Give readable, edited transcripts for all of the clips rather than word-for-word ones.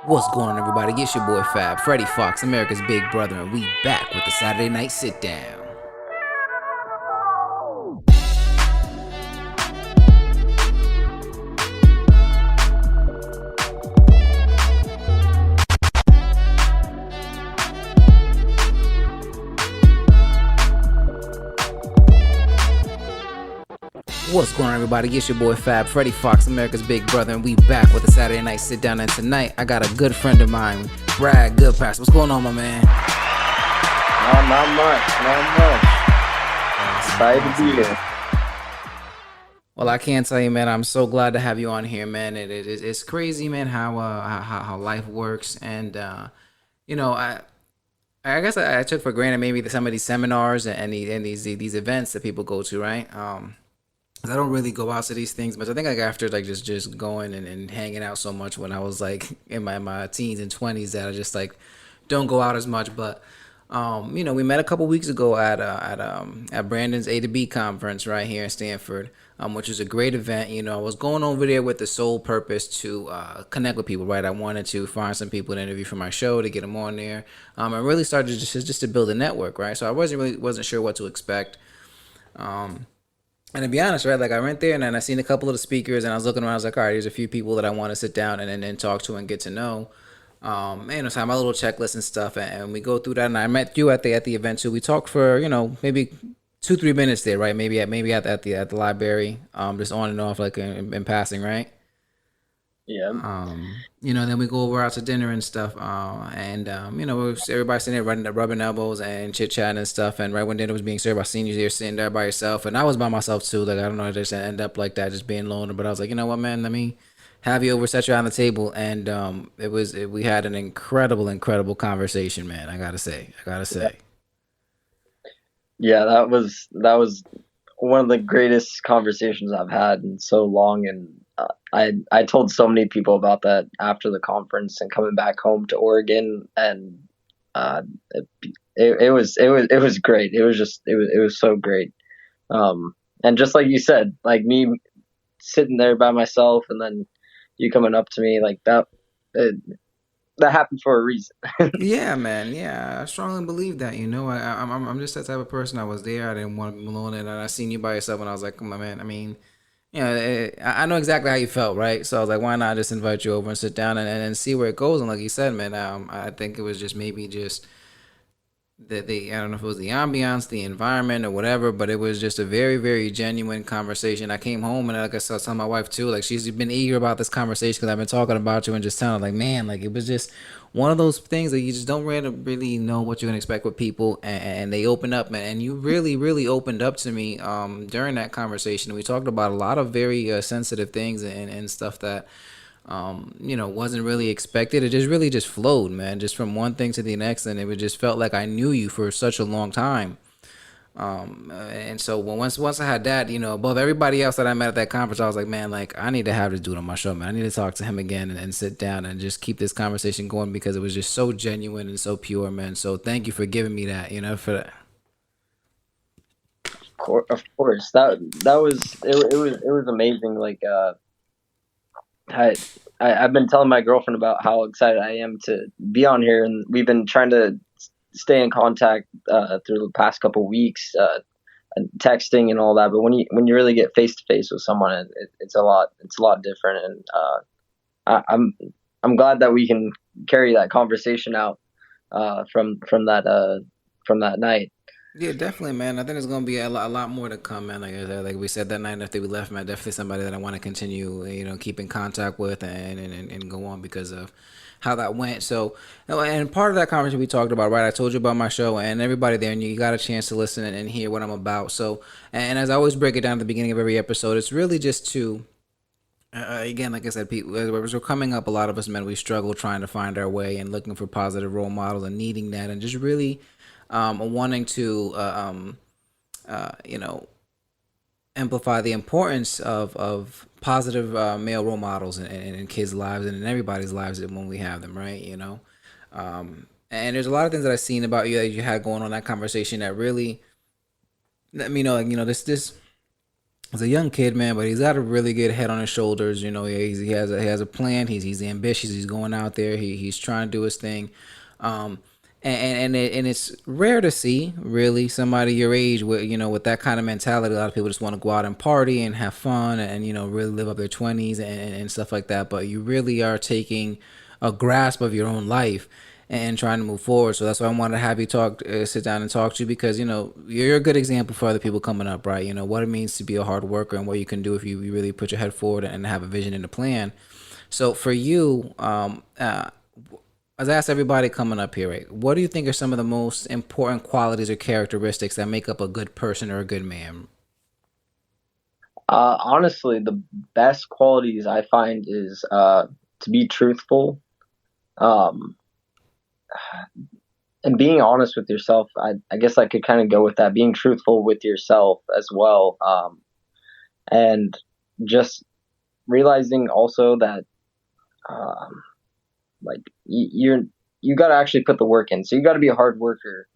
What's going on, everybody? It's your boy Fab, Freddie Fox, America's Big Brother, and we back with the Saturday Night Sit Down. What's going on, everybody? It's your boy Fab, Freddie Fox, America's Big Brother, and we back with the Saturday Night Sit Down. And tonight, I got a good friend of mine, Brad Goodpastor. What's going on, my man? Not much. Excited to be here. Well, I can't tell you, man. I'm so glad to have you on here, man. It's crazy, man, how life works, and I guess I took for granted maybe some of these seminars and these events that people go to, right? 'Cause I don't really go out to these things much. I think like after like just going and hanging out so much when I was like in my teens and 20s that I just like don't go out as much. But we met a couple weeks ago at Brandon's A to B conference right here in Stanford, which is a great event. I was going over there with the sole purpose to connect with people, right? I wanted to find some people to interview for my show to get them on there, and really started just to build a network, right? So I wasn't sure what to expect. And to be honest, right, like I went there and then I seen a couple of the speakers and I was looking around. I was like, all right, there's a few people that I want to sit down and talk to and get to know. So I have my little checklist and stuff, and we go through that. And I met you at the event too. We talked for maybe 2-3 minutes there, right? Maybe at the library, just on and off like in passing, right? Yeah. Then we go over out to dinner and stuff. Everybody sitting there rubbing elbows and chit chatting and stuff. And right when dinner was being served, I seen you there sitting there by yourself, and I was by myself too. Like I don't know, I just end up like that, just being lonely. But I was like, you know what, man, let me have you over, set you on the table, and we had an incredible conversation, man. I gotta say. Yeah, that was one of the greatest conversations I've had in so long, and I told so many people about that after the conference and coming back home to Oregon, and uh, it, it was great. It was so great. And just like you said, like me sitting there by myself, and then you coming up to me like that. It, that happened for a reason. Yeah, man. Yeah, I strongly believe that. I'm just that type of person. I was there. I didn't want to be alone, and I seen you by yourself, and I was like, come on, man. I mean, I know exactly how you felt, right? So I was like, why not just invite you over and sit down and see where it goes? And like you said, man, I think it was just maybe just the I don't know if it was the ambiance, the environment, or whatever, but it was just a very genuine conversation. I came home and like I said, telling my wife too, like she's been eager about this conversation because I've been talking about you and just telling her like, man, like it was just one of those things that you just don't really know what you're gonna expect with people, and they open up, man, and you really opened up to me during that conversation. We talked about a lot of very sensitive things and stuff that wasn't really expected. It just really just flowed, man, just from one thing to the next, and just felt like I knew you for such a long time. And so once I had that, above everybody else that I met at that conference, I was like, man, like I need to have this dude on my show, man. I need to talk to him again and sit down and just keep this conversation going because it was just so genuine and so pure, man. So thank you for giving me that, for that. Of course, that was it was amazing. Like I, I've been telling my girlfriend about how excited I am to be on here, and we've been trying to stay in contact through the past couple weeks, and texting and all that. But when you really get face to face with someone, it's a lot different. And I'm glad that we can carry that conversation out from that night. Yeah, definitely, man. I think there's gonna be a lot more to come, man. Like we said that night after we left, man. Definitely somebody that I want to continue, keep in contact with and go on because of how that went. So, and part of that conversation we talked about, right? I told you about my show and everybody there, and you got a chance to listen and hear what I'm about. So, and as I always break it down at the beginning of every episode, it's really just to again, like I said, people, as we're coming up, a lot of us men, we struggle trying to find our way and looking for positive role models and needing that, and just really wanting to, you know, amplify the importance of positive male role models in kids' lives and in everybody's lives when we have them, right? And there's a lot of things that I've seen about you that you had going on that conversation that really let me know, like, this He's a young kid, man, but he's got a really good head on his shoulders. You know, he has a plan. He's ambitious. He's going out there. He's trying to do his thing. Um, and it's rare to see really somebody your age with with that kind of mentality. A lot of people just want to go out and party and have fun and really live up their 20s and stuff like that. But you really are taking a grasp of your own life and trying to move forward. So that's why I wanted to have you sit down and talk to you because you're a good example for other people coming up, right? You know what it means to be a hard worker and what you can do if you really put your head forward and have a vision and a plan. So for you, as I ask everybody coming up here, right, what do you think are some of the most important qualities or characteristics that make up a good person or a good man? Honestly, the best qualities I find is to be truthful, um, and being honest with yourself. I guess I could kind of go with that. Being truthful with yourself as well, and just realizing also that um, like you got to actually put the work in. So you got to be a hard worker,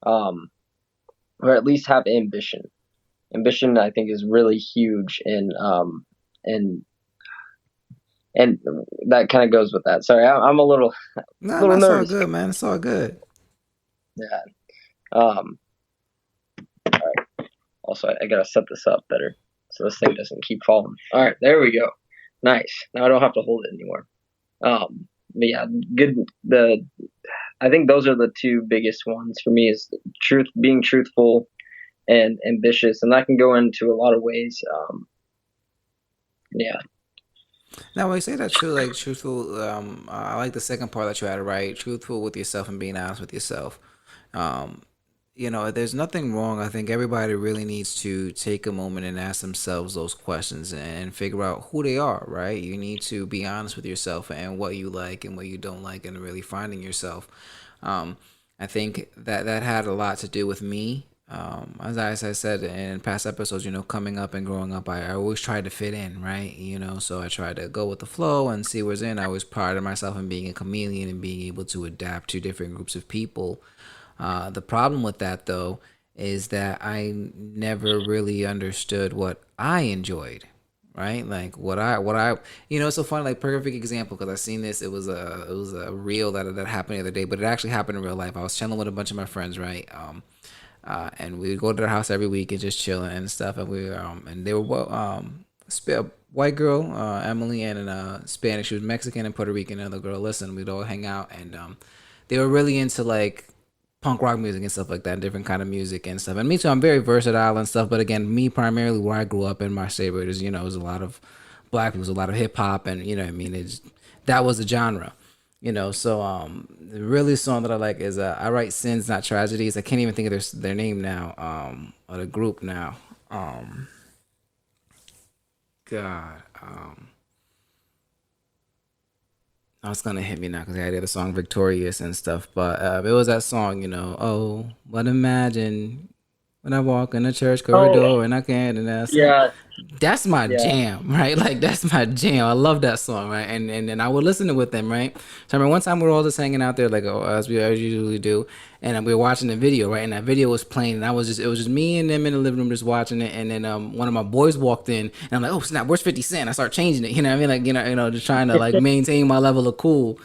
um, or at least have ambition. Ambition, I think, is really huge, and and that kind of goes with that. Sorry, I'm a Nah, little that's all nervous. good, man. It's all good. Yeah. Um. Also, I gotta set this up better so this thing doesn't keep falling. All right, there we go. Nice. Now I don't have to hold it anymore. But yeah, good. I think those are the two biggest ones for me is truth, being truthful and ambitious, and that can go into a lot of ways. Yeah. Now, when you say that true, like truthful, I like the second part that you had right. Truthful with yourself and being honest with yourself. Um, there's nothing wrong. I think everybody really needs to take a moment and ask themselves those questions and figure out who they are, right? You need to be honest with yourself and what you like and what you don't like and really finding yourself. Um, I think that had a lot to do with me. As I said in past episodes, coming up and growing up, I always tried to fit in, right? So I tried to go with the flow and see what's in. I always prided myself in being a chameleon and being able to adapt to different groups of people. The problem with that, though, is that I never really understood what I enjoyed, right? Like it's so funny. Like perfect example because I seen this. It was a reel that happened the other day, but it actually happened in real life. I was chilling with a bunch of my friends, right? And we would go to their house every week and just chilling and stuff. And they were white girl, Emily, and Spanish. She was Mexican and Puerto Rican. And the girl, listen, we'd all hang out, and they were really into like punk rock music and stuff like that, different kind of music and stuff. And me too, I'm very versatile and stuff. But again, me primarily where I grew up in my neighborhood is it was a lot of black people, was a lot of hip hop, and what I mean, that was the genre. So the really song that I like is I Write Sins Not Tragedies. I can't even think of their name now, or the group now. Um God. Oh, it's gonna hit me now because I had the song "Victorious" and stuff. But it was that song, Oh, but imagine when I walk in the church Oh, corridor and I can't, and I say, yeah, that's my yeah. jam, right? Like that's my jam. I love that song, right? And I would listen to it with them, right? So I remember one time we were all just hanging out there, like as we usually do, and we were watching the video, right? And that video was playing, and it was just me and them in the living room just watching it. And then one of my boys walked in, and I'm like, oh snap, where's 50 Cent? I start changing it, you know what I mean? Like just trying to like maintain my level of cool.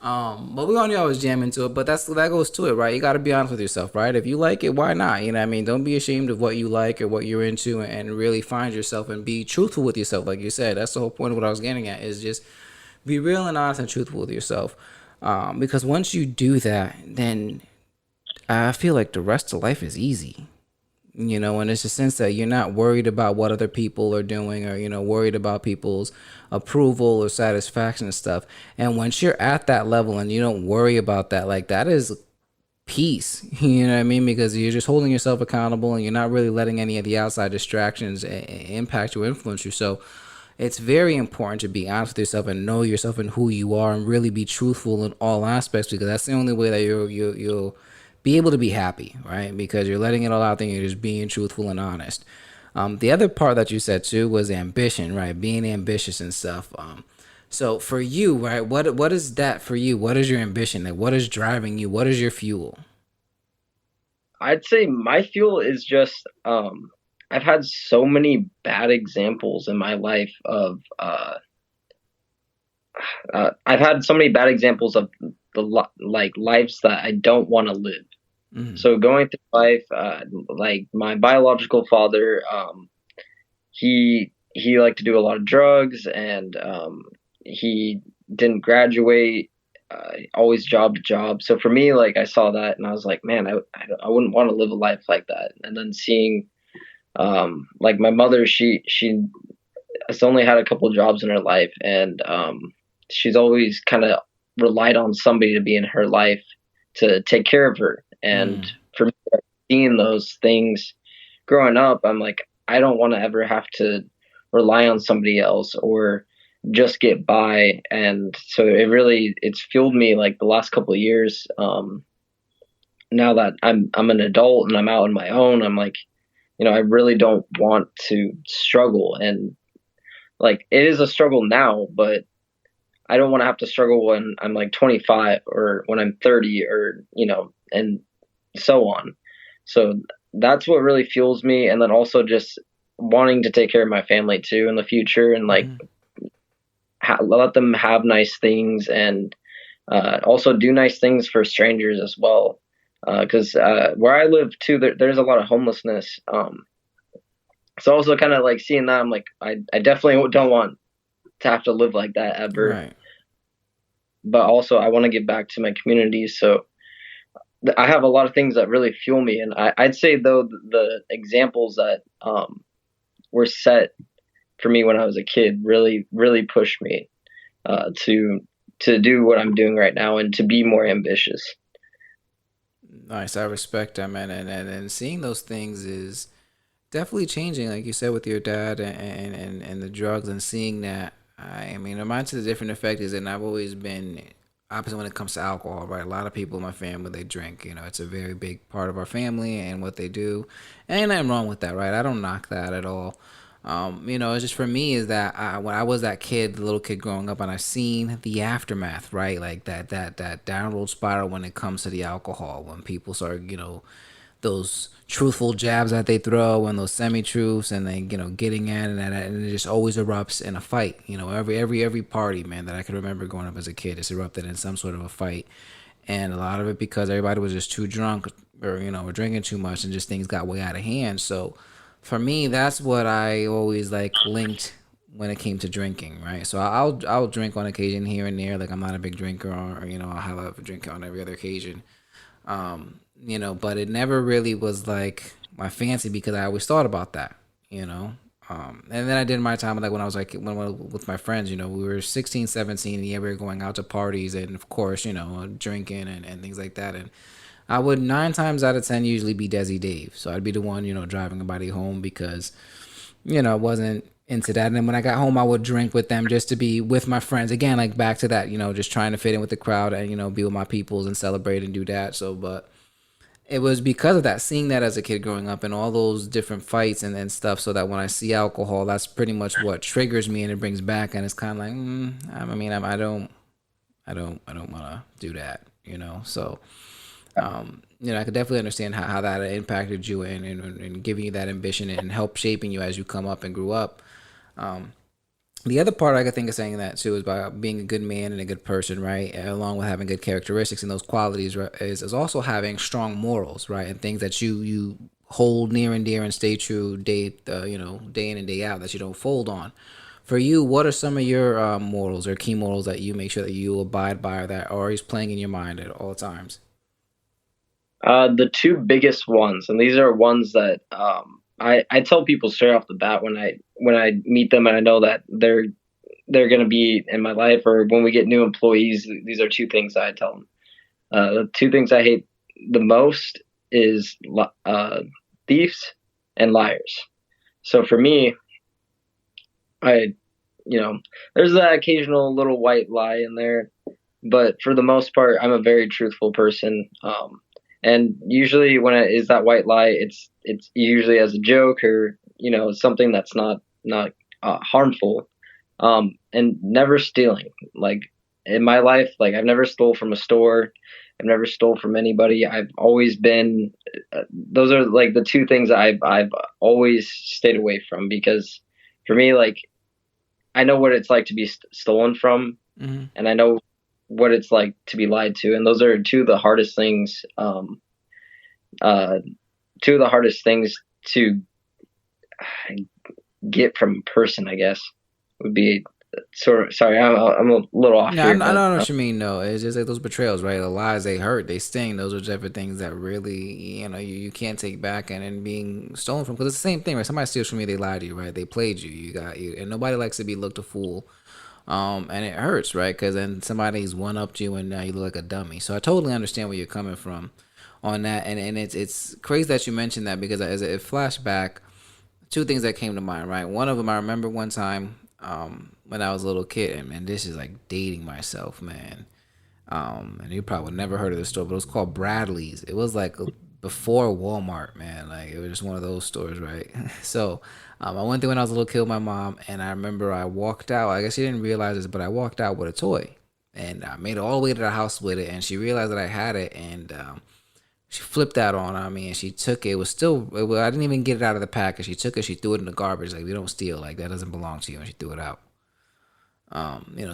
But we all knew I was jamming to it. But that goes to it, right? You got to be honest with yourself, right? If you like it, why not? You know what I mean? Don't be ashamed of what you like or what you're into, and really find yourself and be truthful with yourself. Like you said, that's the whole point of what I was getting at is just be real and honest and truthful with yourself. Because once you do that, then I feel like the rest of life is easy. And it's a sense that you're not worried about what other people are doing or worried about people's approval or satisfaction and stuff. And once you're at that level and you don't worry about that, like that is peace. You know what I mean? Because you're just holding yourself accountable and you're not really letting any of the outside distractions impact you or influence you. So it's very important to be honest with yourself and know yourself and who you are and really be truthful in all aspects, because that's the only way that you'll be able to be happy, right? Because you're letting it all out there and you're just being truthful and honest. The other part that you said too was ambition, right? Being ambitious and stuff. So for you, right, what is that for you? What is your ambition? Like what is driving you? What is your fuel? I'd say my fuel is just I've had so many bad examples in my life of I've had so many bad examples of like lives that I don't want to live. Mm, So going through life, like my biological father, he liked to do a lot of drugs, and he didn't graduate. Always job to job. So for me, like I saw that and I was like, man, I wouldn't want to live a life like that. And then seeing like my mother, she has only had a couple of jobs in her life, and she's always kind of relied on somebody to be in her life to take care of her. And mm, for me, seeing those things growing up, I'm like, I don't want to ever have to rely on somebody else or just get by. And so it's fueled me like the last couple of years. Now that I'm an adult and I'm out on my own, I'm like, I really don't want to struggle. And like it is a struggle now, but I don't want to have to struggle when I'm like 25 or when I'm 30 or, and so on. So that's what really fuels me. And then also just wanting to take care of my family too in the future, and like mm. let them have nice things, and also do nice things for strangers as well. Because where I live too, there's a lot of homelessness. So also kind of like seeing that, I'm like, I definitely don't want to have to live like that ever. Right. But also, I want to give back to my community. So I have a lot of things that really fuel me. And I'd say, though, the examples that were set for me when I was a kid really, really pushed me to do what I'm doing right now and to be more ambitious. Nice. I respect that, man. And seeing those things is definitely changing, like you said, with your dad and the drugs, and seeing that. I mean, mine's the different effect is, and I've always been opposite when it comes to alcohol, right? A lot of people in my family, they drink. It's a very big part of our family and what they do. And nothing wrong with that, right? I don't knock that at all. It's just for me is that when I was that kid, the little kid growing up, and I seen the aftermath, right? Like that downward spiral when it comes to the alcohol, when people start, those truthful jabs that they throw and those semi-truths, and then getting at it, and it just always erupts in a fight. Every party, man, that I can remember growing up as a kid, it's erupted in some sort of a fight. And a lot of it because everybody was just too drunk, or were drinking too much, and just things got way out of hand. So for me, that's what I always like linked when it came to drinking, right? So I'll drink on occasion here and there. Like I'm not a big drinker, or I'll have a drink on every other occasion. But it never really was like my fancy, because I always thought about that, you know. And then I did my time, like when I was like with my friends, we were 16, 17, and yeah, we were going out to parties, and of course, drinking and things like that. And I would 9 times out of 10 usually be Desi Dave. So I'd be the one, driving a buddy home because, I wasn't into that. And then when I got home, I would drink with them just to be with my friends. Again, like back to that, just trying to fit in with the crowd and, be with my peoples and celebrate and do that. So, but it was because of that, seeing that as a kid growing up and all those different fights and stuff, so that when I see alcohol, that's pretty much what triggers me and it brings back. And it's kind of like, I mean, I don't want to do that, So, I could definitely understand how that impacted you and giving you that ambition and help shaping you as you come up and grew up. The other part I could think of saying that too is by being a good man and a good person, right? Along with having good characteristics and those qualities, right, is also having strong morals, right? And things that you hold near and dear and stay true day in and day out, that you don't fold on. For you, what are some of your morals or key morals that you make sure that you abide by, or that are always playing in your mind at all times? The two biggest ones, and these are ones that I tell people straight off the bat when I meet them, and I know that they're going to be in my life, or when we get new employees. These are two things that I tell them. The two things I hate the most is thieves and liars. So for me, I there's that occasional little white lie in there, but for the most part, I'm a very truthful person. And usually when it is that white lie, it's usually as a joke, or something that's not harmful. And never stealing. Like in my life, like I've never stole from a store. I've never stole from anybody. I've always been. Those are like the two things I've always stayed away from, because for me, like, I know what it's like to be stolen from, Mm-hmm. and I know what it's like to be lied to, and those are two of the hardest things. Uh, Two of the hardest things to get from a person, I guess, would be sort of. Sorry, I'm a little off Yeah, here, I but know what you mean. No, it's just like those betrayals, right? The lies, they hurt, they sting. Those are different things that really, you can't take back, and being stolen from, because it's the same thing, right? Somebody steals from you, they lie to you, right? They played you, you got you, and nobody likes to be looked a fool. And it hurts, right? Because then somebody's one upped you, and now you look like a dummy. So I totally understand where you're coming from on that, and it's crazy that you mentioned that, because as it flashed back, two things that came to mind, right? One of them, I remember one time when I was a little kid, and this is like dating myself, man. And you probably never heard of this store, but it was called Bradley's. It was like before Walmart, man. Like, it was just one of those stores, right? So I went there when I was a little kid with my mom, and I remember I walked out. I guess she didn't realize this, but I walked out with a toy, and I made it all the way to the house with it, and she realized that I had it, and she flipped out on me, and she took it. It was still, I didn't even get it out of the package. She took it, she threw it in the garbage. Like, we don't steal. Like, that doesn't belong to you. And she threw it out.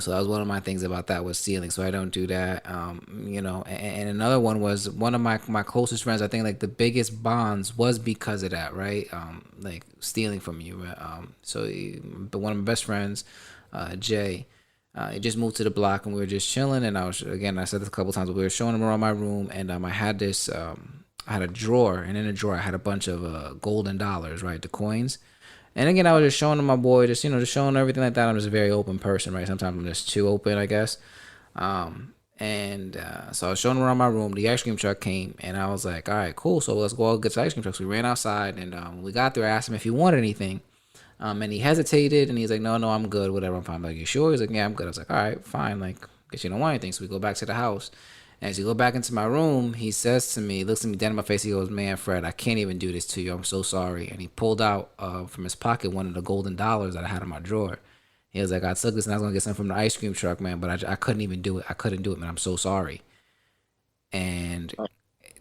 So that was one of my things about that was stealing. So I don't do that. And another one was one of my closest friends. I think like the biggest bonds was because of that, right? Like stealing from you. Right? But one of my best friends, Jay, he just moved to the block, and we were just chilling. And I said this a couple times, but we were showing him around my room, and I had this, I had a drawer, and in the drawer I had a bunch of golden dollars, right, the coins. And again, I was just showing to my boy, just showing everything like that. I'm just a very open person, right? Sometimes I'm just too open, I guess. So I was showing him around my room. The ice cream truck came, and I was like, "All right, cool. So let's go out and get the ice cream truck." So we ran outside, and when we got there, I asked him if he wanted anything. And he hesitated, and he's like, "No, no, I'm good. Whatever, I'm fine." I'm like, "You sure?" He's like, "Yeah, I'm good." I was like, "All right, fine. Like, guess you don't want anything." So we go back to the house. As you go back into my room, he says to me, he looks at me dead in my face. He goes, "Man, Fred, I can't even do this to you. I'm so sorry." And he pulled out from his pocket one of the golden dollars that I had in my drawer. He was like, "I took this and I was gonna get some from the ice cream truck, man, but I couldn't even do it. I couldn't do it, man. I'm so sorry." And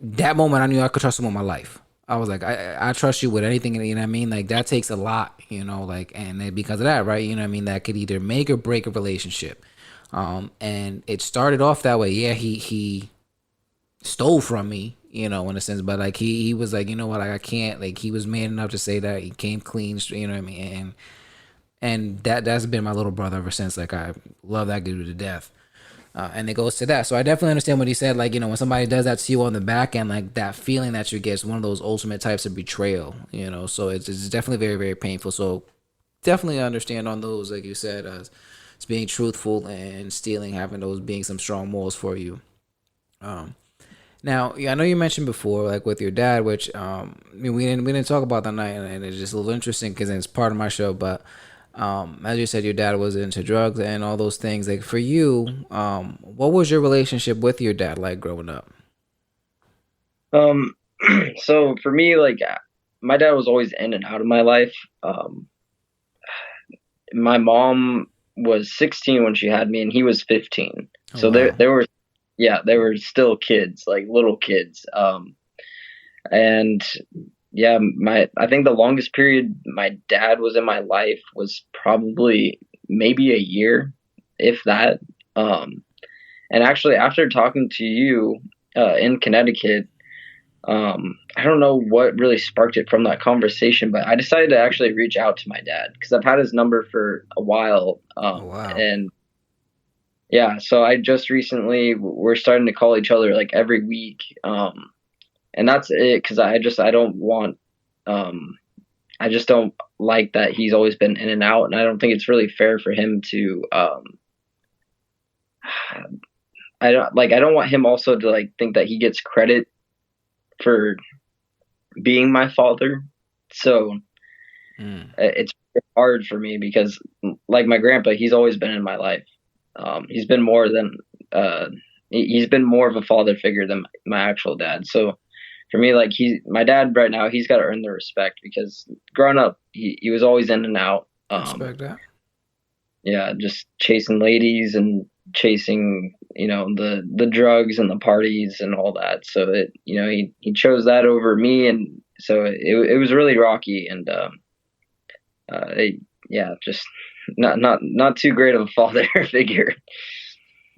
that moment, I knew I could trust him with my life. I was like, I trust you with anything, you know what I mean? Like, that takes a lot, like, and then because of that, right? You know what I mean? That could either make or break a relationship. And it started off that way. Yeah, he stole from me, in a sense, but like he was like, you know what, like, I can't, like, he was man enough to say that. He came clean, you know what I mean? And that's been my little brother ever since. Like, I love that dude to death. And it goes to that. So I definitely understand what he said. Like, when somebody does that to you on the back end, like that feeling that you get is one of those ultimate types of betrayal, So it's definitely very, very painful. So definitely understand on those, like you said, it's being truthful and stealing, having those being some strong morals for you. Um, Now, yeah, I know you mentioned before, like with your dad, which I mean, we didn't talk about that night, and it's just a little interesting because it's part of my show. But as you said, your dad was into drugs and all those things. Like for you, what was your relationship with your dad like growing up? um, so for me, like, my dad was always in and out of my life. Um, my mom was 16 when she had me, and he was 15. Oh So wow, they were, yeah, they were still kids, like little kids. And yeah, I think the longest period my dad was in my life was probably maybe a year, if that. Um, and actually, after talking to you in Connecticut, I don't know what really sparked it from that conversation, but I decided to actually reach out to my dad because I've had his number for a while. oh wow, And yeah, so I just recently we're starting to call each other like every week. And that's it because I don't want um I just don't like that he's always been in and out, and I don't think it's really fair for him to I don't want him also to like think that he gets credit for being my father. So mm, it's hard for me because like my grandpa, he's always been in my life. He's been more than uh he's been more of a father figure than my actual dad. So for me, like my dad right now, he's got to earn the respect because growing up, he was always in and out. I respect that. Yeah, just chasing ladies and chasing, the drugs and the parties and all that. So he chose that over me, and so it was really rocky, and yeah, just not too great of a father figure.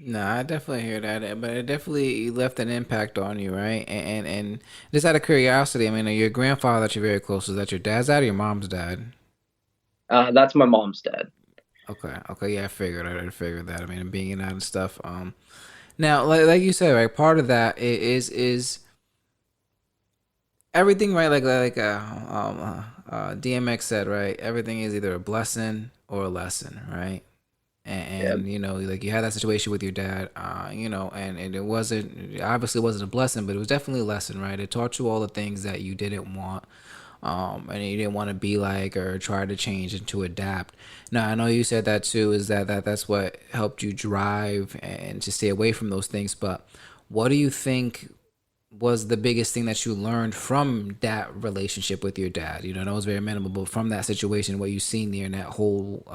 No, I definitely hear that, but it definitely left an impact on you, right? And just out of curiosity, I mean, your grandfather that you're very close to, is that your dad's dad or your mom's dad? That's my mom's dad. Okay, okay, yeah, I figured that. I mean, being in that and stuff. Now, like you said, right, part of that is everything, right? DMX said, right, everything is either a blessing or a lesson, right? Yeah. And you know, like you had that situation with your dad, and it obviously wasn't a blessing, but it was definitely a lesson, right? It taught you all the things that you didn't want, and you didn't want to be like or try to change and to adapt. Now I know you said that too, is that's what helped you drive and to stay away from those things. But what do you think was the biggest thing that you learned from that relationship with your dad? You know, that was very minimal, but from that situation, what you've seen there, and that whole,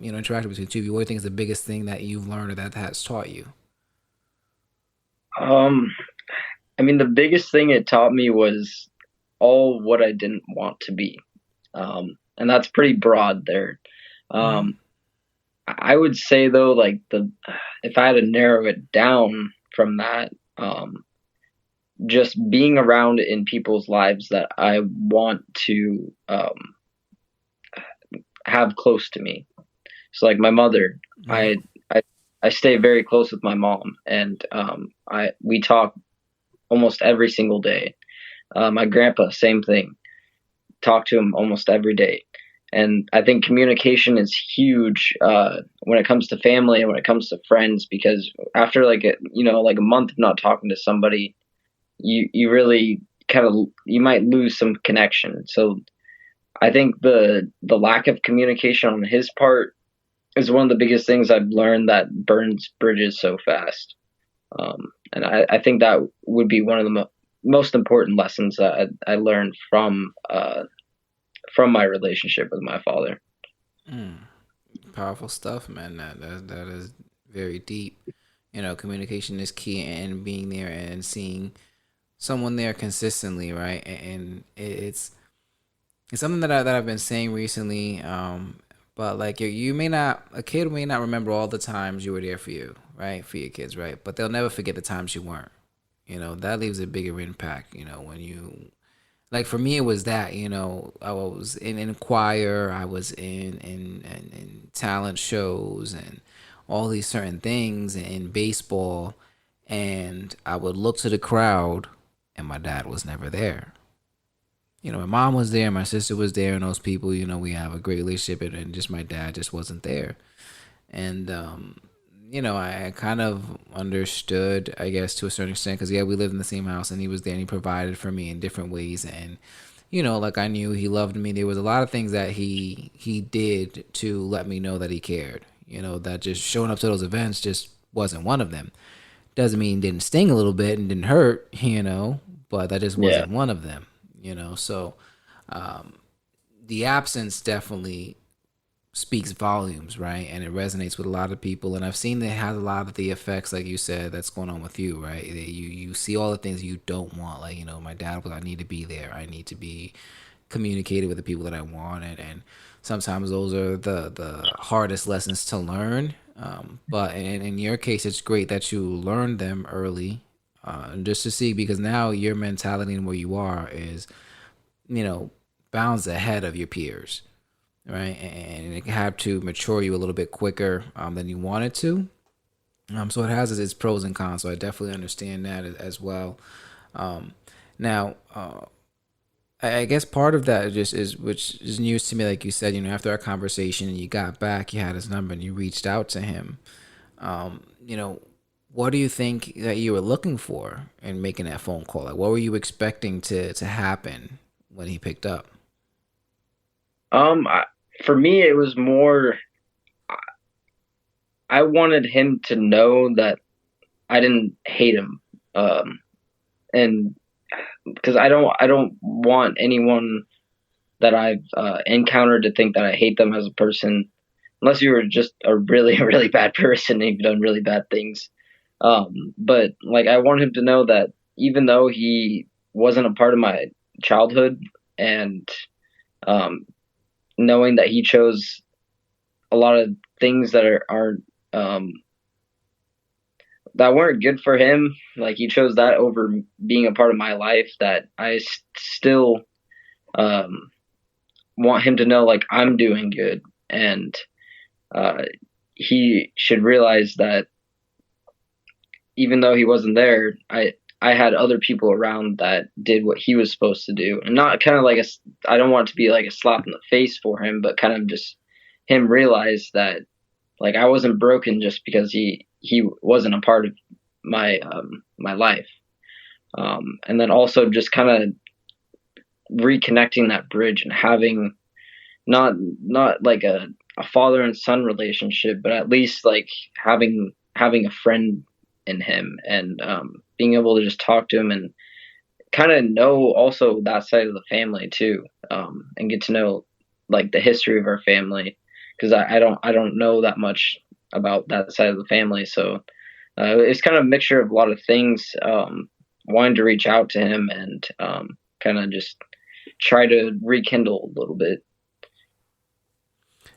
interaction between the two of you, what do you think is the biggest thing that you've learned or that has taught you? Um, I mean, the biggest thing it taught me was all what I didn't want to be. And that's pretty broad there. Mm-hmm. Um, I would say though, like if I had to narrow it down from that, just being around in people's lives that I want to have close to me. So like my mother, Mm-hmm. I I stay very close with my mom, and I we talk almost every single day. My grandpa, same thing. Talk to him almost every day. And I think communication is huge when it comes to family and when it comes to friends, because after like a month of not talking to somebody, you really you might lose some connection. So I think the lack of communication on his part is one of the biggest things I've learned that burns bridges so fast. And I think that would be one of the most important lessons that I learned from my relationship with my father. Mm. Powerful stuff, man. That is very deep. You know, communication is key, and being there and seeing someone there consistently, right? And it's something that I've been saying recently. But like you may not, a kid may not remember all the times you were there for you, right? For your kids, right? But they'll never forget the times you weren't. You know, that leaves a bigger impact. You know, when you, like for me, it was that. You know, I was in choir, I was in talent shows and all these certain things in baseball, and I would look to the crowd, and my dad was never there. You know, my mom was there, my sister was there, and those people, you know, we have a great relationship, and just my dad just wasn't there. And, I kind of understood, I guess, to a certain extent, because, yeah, we lived in the same house, and he was there, and he provided for me in different ways. And, like I knew he loved me. There was a lot of things that he did to let me know that he cared. You know, that just showing up to those events just wasn't one of them. Doesn't mean it didn't sting a little bit and didn't hurt, but that just Yeah, wasn't one of them. So the absence definitely speaks volumes, right? And it resonates with a lot of people. And I've seen that it has a lot of the effects, like you said, that's going on with you, right? That you see all the things you don't want. Like, my dad was, I need to be there. I need to be communicated with the people that I want. And sometimes those are the hardest lessons to learn. But in your case, it's great that you learned them early, just to see, because now your mentality and where you are is, you know, bounds ahead of your peers, right? And it can have to mature you a little bit quicker than you wanted to. So it has its pros and cons. So I definitely understand that as well. Um, now, I guess part of that just is, which is news to me, like you said, after our conversation and you got back, you had his number and you reached out to him. Um, you know, what do you think that you were looking for in making that phone call? Like, what were you expecting to happen when he picked up? um I, for me it was more, I wanted him to know that I didn't hate him. And because I don't want anyone that I've encountered to think that I hate them as a person. unless you were just a really really bad person and you've done really bad things. But like I want him to know that even though he wasn't a part of my childhood, and um, knowing that he chose a lot of things that aren't that weren't good for him, like he chose that over being a part of my life, that I still um, want him to know like I'm doing good, and uh, he should realize that even though he wasn't there, I had other people around that did what he was supposed to do, and not kind of like a. I don't want it to be like a slap in the face for him, but kind of just him realize that like I wasn't broken just because he wasn't a part of my life, and then also just kind of reconnecting that bridge and having not like a father and son relationship, but at least like having a friend in him, and being able to just talk to him and kind of know also that side of the family too, and get to know like the history of our family, because I don't know that much about that side of the family. So it's kind of a mixture of a lot of things. Wanting to reach out to him and kind of just try to rekindle a little bit.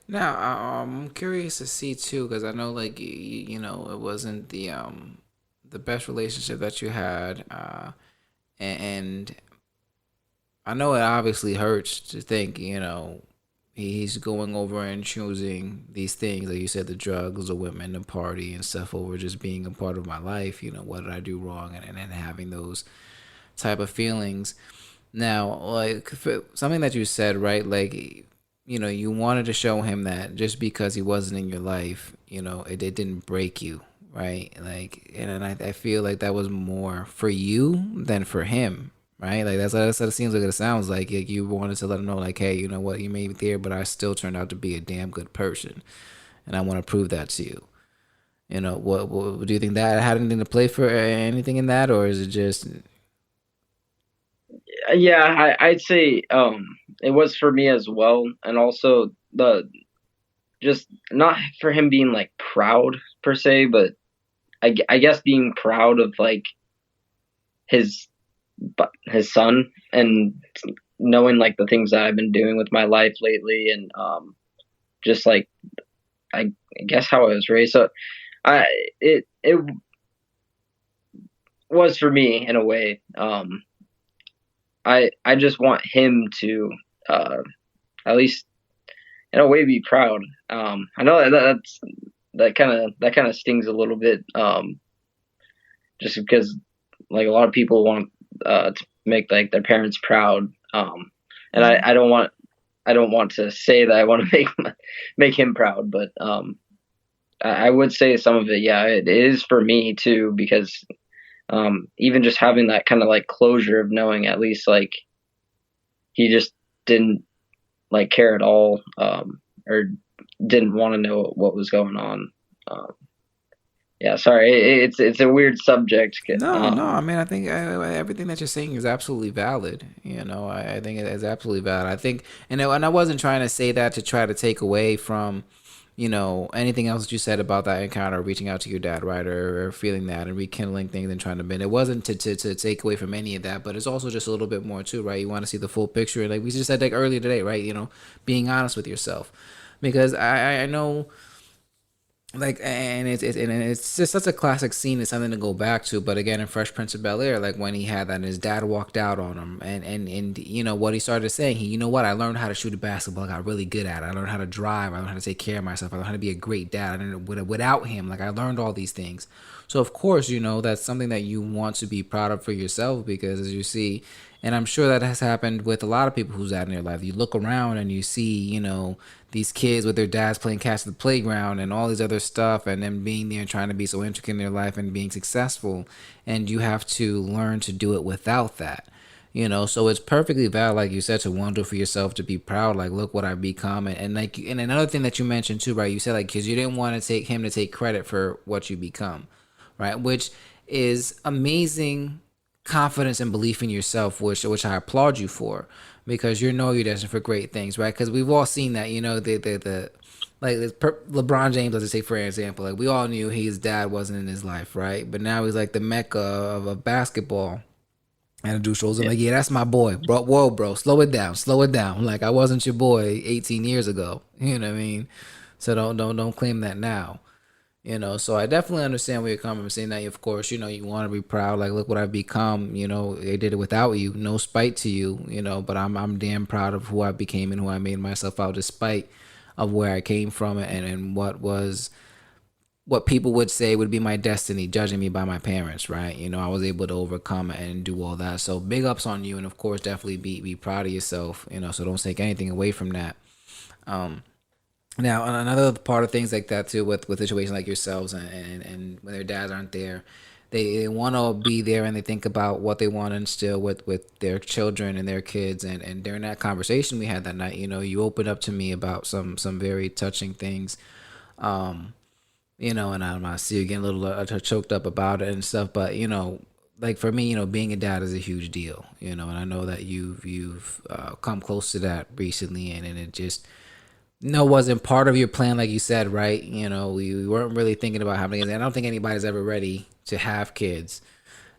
Now, I'm curious to see too, because I know, like, you know, it wasn't the best relationship that you had, and I know it obviously hurts to think, you know, he's going over and choosing these things, like you said, the drugs, the women, the party, and stuff over just being a part of my life. You know, what did I do wrong, and having those type of feelings. Now, like something that you said, right? Like, you know, you wanted to show him that just because he wasn't in your life, you know, it didn't break you, right? Like, and I feel like that was more for you than for him, right? Like that's what it seems like. It sounds like you wanted to let him know, like, hey, you know what, you may be there, but I still turned out to be a damn good person, and I want to prove that to you. You know, what do you think that had anything to play for anything in that, or is it just Yeah, I'd say it was for me as well, and also the just not for him being like proud per se, but I guess being proud of like his his son, and knowing like the things that I've been doing with my life lately, and just like I guess how I was raised. So I it was for me in a way. I just want him to uh, at least in a way be proud. I know that kind of stings a little bit, just because like a lot of people want to make like their parents proud, and mm, I don't want to say that I want to make him proud, but I would say some of it, yeah, it is for me too, because even just having that kind of like closure of knowing at least like he just didn't like care at all, or didn't want to know what was going on. Um, yeah, sorry, it's a weird subject. no, no. I mean, I think everything that you're saying is absolutely valid. You know, I think it is absolutely valid. I think, and I wasn't trying to say that to try to take away from, you know, anything else that you said about that encounter, reaching out to your dad, right, or feeling that and rekindling things and trying to bend. It wasn't to take away from any of that, but it's also just a little bit more too, right? You want to see the full picture, like we just said like earlier today, right? You know, being honest with yourself, because I know like and it's just such a classic scene. It's something to go back to. But again, in Fresh Prince of Bel Air, like when he had that and his dad walked out on him, and you know what he started saying, you know what, I learned how to shoot a basketball, I got really good at it, I learned how to drive, I learned how to take care of myself, I learned how to be a great dad. Without him, like I learned all these things. So of course, you know, that's something that you want to be proud of for yourself, because as you see, and I'm sure that has happened with a lot of people who's out in their life. You look around and you see, you know, these kids with their dads playing catch at the playground and all these other stuff, and them being there and trying to be so intricate in their life and being successful. And you have to learn to do it without that. You know, so it's perfectly valid, like you said, to want to do for yourself, to be proud. Like, look what I've become, and like, and another thing that you mentioned too, right? You said like, because you didn't want to take him to take credit for what you become, right? Which is amazing confidence and belief in yourself, which I applaud you for, because you know you're destined for great things, right? Because we've all seen that, you know, the like LeBron James, let's just say for example, like we all knew his dad wasn't in his life, right? But now he's like the mecca of basketball. And the dude shows him Yeah. like, yeah, that's my boy, bro. Whoa, bro, slow it down. Like I wasn't your boy 18 years ago. You know what I mean? So don't claim that now. So I definitely understand where you're coming from, saying that. Of course, you want to be proud. Like, look what I've become. I did it without you. No spite to you. But I'm damn proud of who I became and who I made myself out, despite of where I came from and what people would say would be my destiny, judging me by my parents, right? I was able to overcome and do all that. So big ups on you, and of course, definitely be proud of yourself. So don't take anything away from that. Now, another part of things like that too, with situations like yourselves and when their dads aren't there, they want to be there and they think about what they want to instill with their children and their kids. And during that conversation we had that night, you opened up to me about some very touching things. And I see you getting a little choked up about it and stuff. But like for me, being a dad is a huge deal. And I know that you've come close to that recently, and it just no wasn't part of your plan, like you said, right? We weren't really thinking about having kids. I don't think anybody's ever ready to have kids.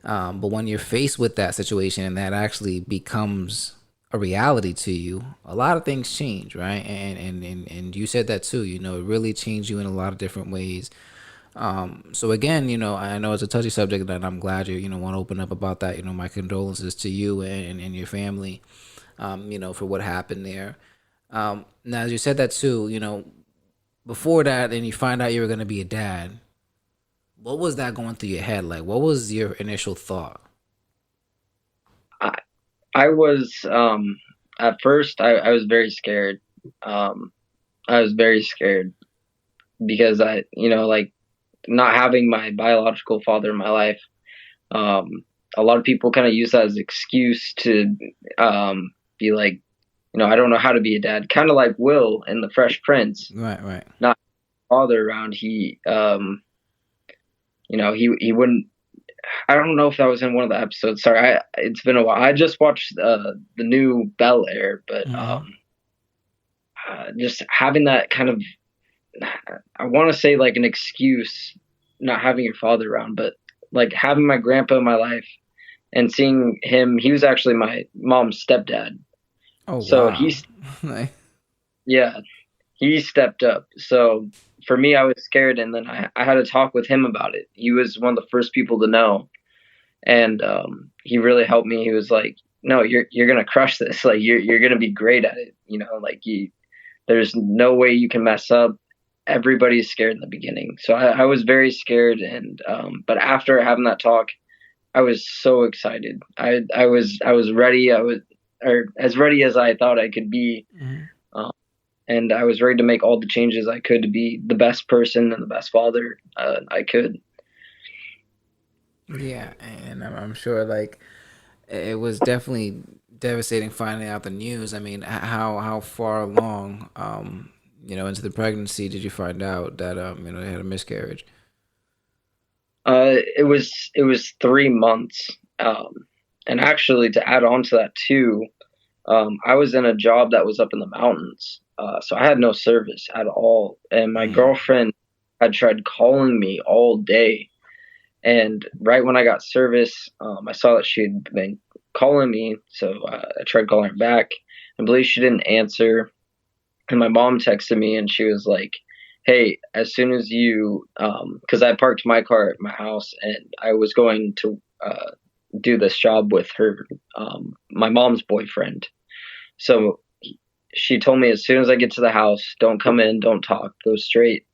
But when you're faced with that situation and that actually becomes a reality to you, a lot of things change, right? And you said that too. It really changed you in a lot of different ways. So again, I know it's a touchy subject, and I'm glad you want to open up about that. My condolences to you and your family, for what happened there. Now, as you said that too, before that, and you find out you were going to be a dad, what was that going through your head? Like, what was your initial thought? I I was at first I was very scared. Um, I was very scared because like not having my biological father in my life. Um, a lot of people kind of use that as an excuse to be like, I don't know how to be a dad. Kind of like Will in The Fresh Prince, Right, right. not father around. He wouldn't. I don't know if that was in one of the episodes. Sorry, it's been a while. I just watched the new Bel Air, but Mm-hmm. just having that kind of, I want to say like an excuse, not having your father around, but like having my grandpa in my life and seeing him. He was actually my mom's stepdad, Oh so wow. Like, yeah, he stepped up. So for me, I was scared, and then I had to talk with him about it. He was one of the first people to know, and he really helped me. He was like, "No, you're gonna crush this. Like you're gonna be great at it. Like there's no way you can mess up. Everybody's scared in the beginning, so I was very scared, and but after having that talk, I was so excited. I was ready. I was or as ready as I thought I could be. mhm. Um, and I was ready to make all the changes I could to be the best person and the best father I could. Yeah, and I'm sure like it was definitely devastating finding out the news. I mean, how far along, into the pregnancy did you find out that they had a miscarriage? It was 3 months, and actually to add on to that too, I was in a job that was up in the mountains, so I had no service at all, and my Mm. girlfriend had tried calling me all day. And right when I got service, I saw that she had been calling me, so I tried calling her back. I believe she didn't answer, and my mom texted me, and she was like, "Hey, as soon as you, because I parked my car at my house, and I was going to do this job with her, my mom's boyfriend. So she told me as soon as I get to the house, don't come in, don't talk, go straight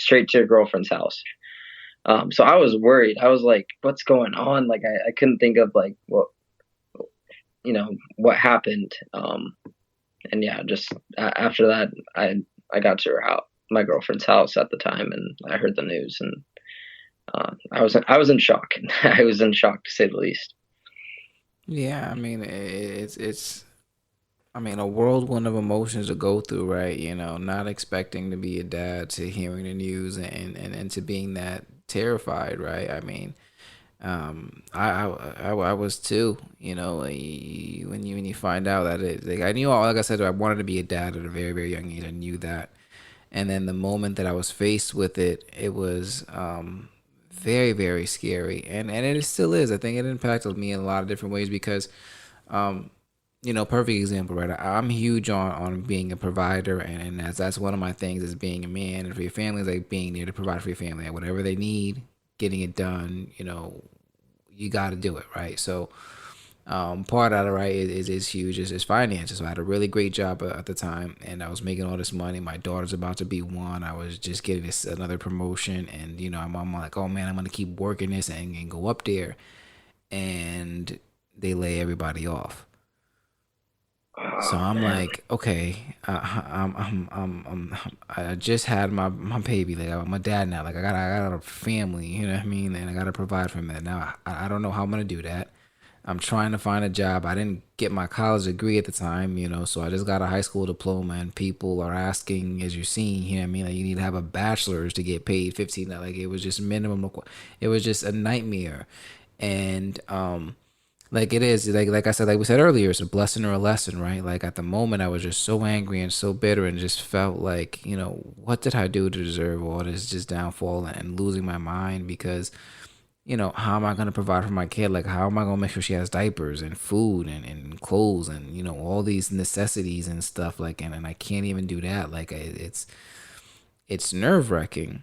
to your girlfriend's house." So I was worried. I was like, "What's going on?" Like I couldn't think of like what happened. And yeah, just after that, I got to her house, my girlfriend's house at the time, and I heard the news, and I was in shock. I was in shock to say the least. Yeah, I mean it's I mean a whirlwind of emotions to go through, right? Not expecting to be a dad, to hearing the news and to being that terrified, right? I mean, I was too. When you find out that it like I knew like I said I wanted to be a dad at a very very young age. I knew that, And then the moment that I was faced with it, it was very, very scary. And it still is. I think it impacted me in a lot of different ways because, um, perfect example, right? I'm huge on being a provider, and that's one of my things is being a man. And for your family, is like being there to provide for your family. Like whatever they need, getting it done, you got to do it, right? So, part of it, right, is huge. Is finances. So I had a really great job at the time, and I was making all this money. My daughter's about to be one. I was just getting this another promotion, and I'm like, oh man, I'm gonna keep working this and go up there, and they lay everybody off. So Oh I'm man. like, okay, I just had my baby. Like I'm a dad now. Like I got a family. You know what I mean? And I gotta provide for that. Now I don't know how I'm gonna do that. I'm trying to find a job. I didn't get my college degree at the time, so I just got a high school diploma. And people are asking, as you're seeing here, I mean, like you need to have a bachelor's to get paid 15. Like it was just minimum. It was just a nightmare, and like it is like I said, like we said earlier, it's a blessing or a lesson, right? Like at the moment I was just so angry and so bitter and just felt like, what did I do to deserve all this just downfall and losing my mind? Because how am I going to provide for my kid? Like how am I going to make sure she has diapers and food and clothes and all these necessities and stuff, like, and I can't even do that. Like it's nerve-wracking,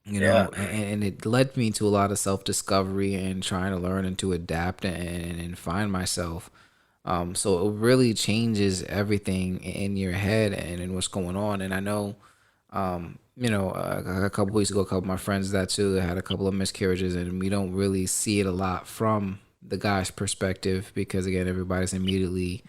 Yeah. and it led me to a lot of self-discovery and trying to learn and to adapt and find myself. So it really changes everything in your head and in what's going on. And I know, a couple weeks ago, a couple of my friends that too had a couple of miscarriages, and we don't really see it a lot from the guy's perspective because again, everybody's immediately